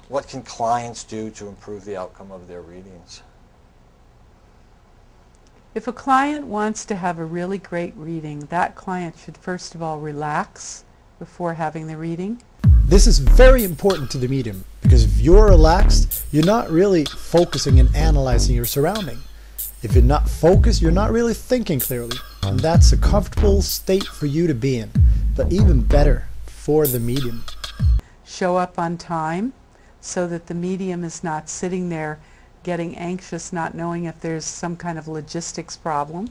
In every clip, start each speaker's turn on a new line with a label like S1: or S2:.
S1: What can clients do to improve the outcome of their readings?
S2: If a client wants to have a really great reading, that client should first of all relax before having the reading.
S3: This is very important to the medium, because if you're relaxed, you're not really focusing and analyzing your surrounding. If you're not focused, you're not really thinking clearly, and that's a comfortable state for you to be in, but even better for the medium.
S2: Show up on time so that the medium is not sitting there getting anxious, not knowing if there's some kind of logistics problem.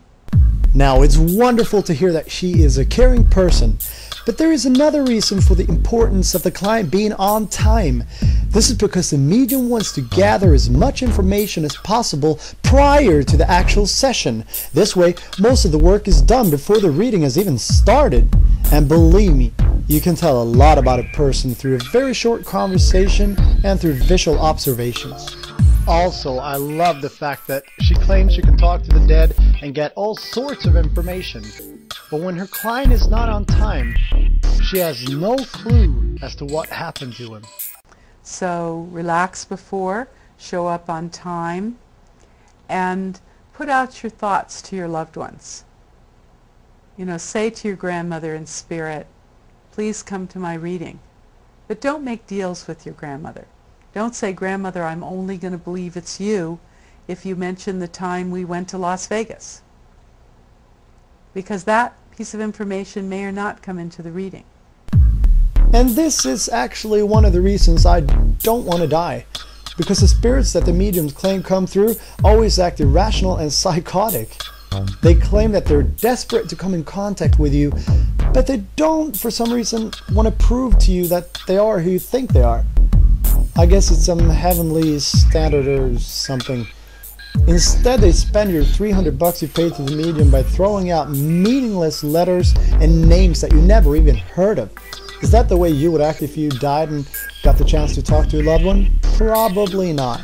S3: Now, it's wonderful to hear that she is a caring person, but there is another reason for the importance of the client being on time. This is because the medium wants to gather as much information as possible prior to the actual session. This way, most of the work is done before the reading has even started. And believe me, you can tell a lot about a person through a very short conversation and through visual observations. Also, I love the fact that she claims she can talk to the dead and get all sorts of information. But when her client is not on time, she has no clue as to what happened to him.
S2: So relax before, show up on time, and put out your thoughts to your loved ones. You know, say to your grandmother in spirit, please come to my reading. But don't make deals with your grandmother. Don't say, grandmother, I'm only going to believe it's you if you mention the time we went to Las Vegas. Because that piece of information may or not come into the reading.
S3: And this is actually one of the reasons I don't want to die. Because the spirits that the mediums claim come through always act irrational and psychotic. They claim that they're desperate to come in contact with you, but they don't, for some reason, want to prove to you that they are who you think they are. I guess it's some heavenly standard or something. Instead, they spend your $300 you paid to the medium by throwing out meaningless letters and names that you never even heard of. Is that the way you would act if you died and got the chance to talk to a loved one? Probably not.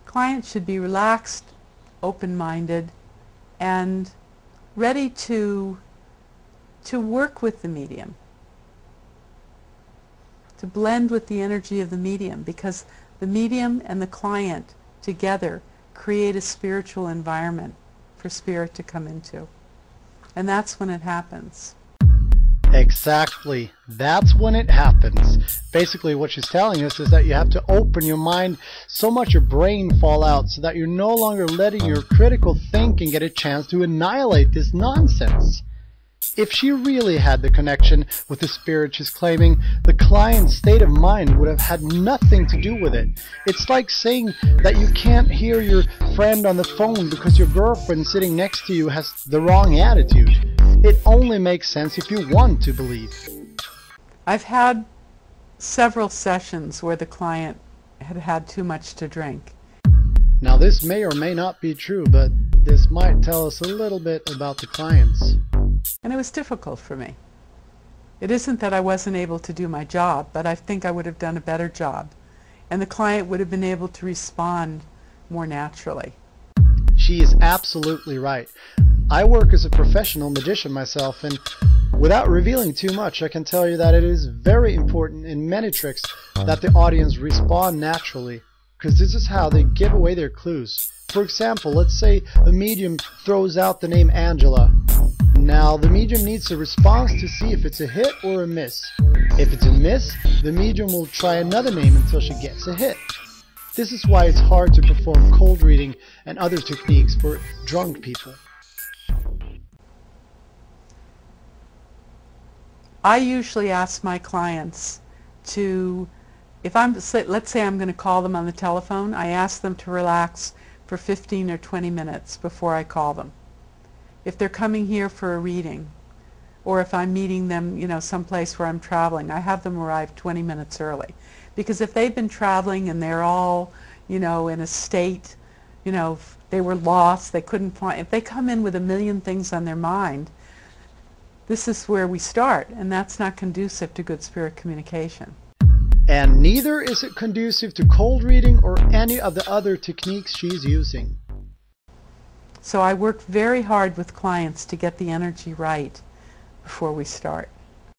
S2: Clients should be relaxed, open-minded, and ready to work with the medium, to blend with the energy of the medium, because the medium and the client together create a spiritual environment for spirit to come into. And that's when it happens.
S3: Exactly. That's when it happens. Basically what she's telling us is that you have to open your mind so much your brain fall out so that you're no longer letting your critical thinking get a chance to annihilate this nonsense. If she really had the connection with the spirit she's claiming, the client's state of mind would have had nothing to do with it. It's like saying that you can't hear your friend on the phone because your girlfriend sitting next to you has the wrong attitude. It only makes sense if you want to believe.
S2: I've had several sessions where the client had had too much to drink.
S3: Now this may or may not be true, but this might tell us a little bit about the clients.
S2: And it was difficult for me. It isn't that I wasn't able to do my job, but I think I would have done a better job. And the client would have been able to respond more naturally.
S3: She is absolutely right. I work as a professional magician myself, and without revealing too much, I can tell you that it is very important in many tricks that the audience respond naturally, because this is how they give away their clues. For example, let's say a medium throws out the name Angela. Now, the medium needs a response to see if it's a hit or a miss. If it's a miss, the medium will try another name until she gets a hit. This is why it's hard to perform cold reading and other techniques for drunk people.
S2: I usually ask my clients to, let's say I'm going to call them on the telephone, I ask them to relax for 15 or 20 minutes before I call them. If they're coming here for a reading, or if I'm meeting them, you know, someplace where I'm traveling, I have them arrive 20 minutes early. Because if they've been traveling and they're all, you know, in a state, you know, they were lost, they couldn't find, if they come in with a million things on their mind, this is where we start, and that's not conducive to good spirit communication.
S3: And neither is it conducive to cold reading or any of the other techniques she's using.
S2: So I work very hard with clients to get the energy right before we start.